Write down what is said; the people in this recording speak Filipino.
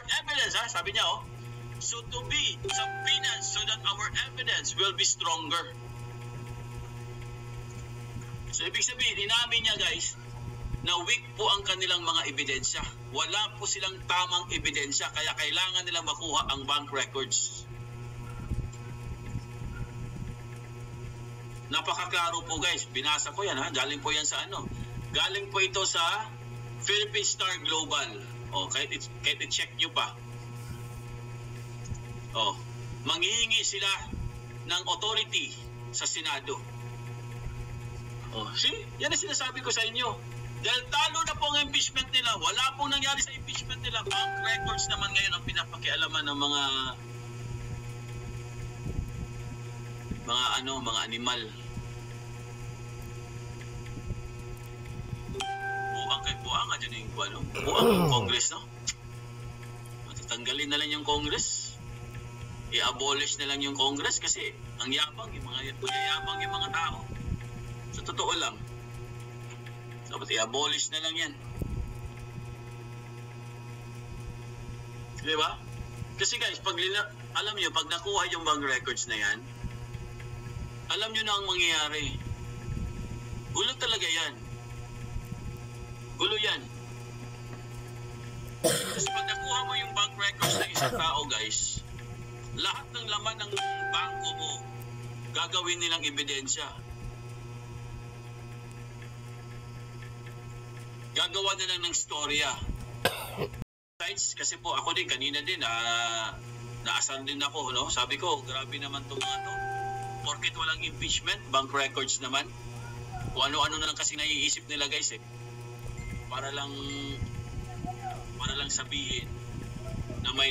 evidence, ha? Sabi niya, oh. So to be subpoenaed so that our evidence will be stronger. So ibig sabihin, inamin niya guys, na weak po ang kanilang mga ebidensya. Wala po silang tamang ebidensya, kaya kailangan nilang makuha ang bank records. Napakaklaro po guys, binasa ko yan ha, galing po yan sa ano? Galing po ito sa Philippine Star Global. O, kahit i-check nyo pa. O, manghihingi sila ng authority sa Senado. O, see? Yan ang sinasabi ko sa inyo. Dahil talo na po ang impeachment nila, wala pong nangyari sa impeachment nila. Bank records naman ngayon ang pinapakialaman ng mga animal. Buang nga dyan yung ano? Buang yung Congress, no? Matatanggalin na lang yung Congress. I-abolish na lang yung Congress kasi ang yabang, yung mga tao. Sa totoo lang. Dapat i-abolish na lang yan. Di ba? Kasi guys, alam nyo, pag nakuha yung bank records na yan, alam nyo na ang mangyayari. Gulo talaga yan. Gulo yan. Kasi pag nakuha mo yung bank records ng isang tao, guys, lahat ng laman ng bangko mo, gagawin nilang ebidensya. Gagawa na lang ng storya. Kasi po, ako din, kanina din, naasan din ako, no? Sabi ko, grabe naman itong mga to. Porket walang impeachment, bank records naman. Kung ano-ano na lang kasi naiisip nila, guys, eh. Para lang sabihin na may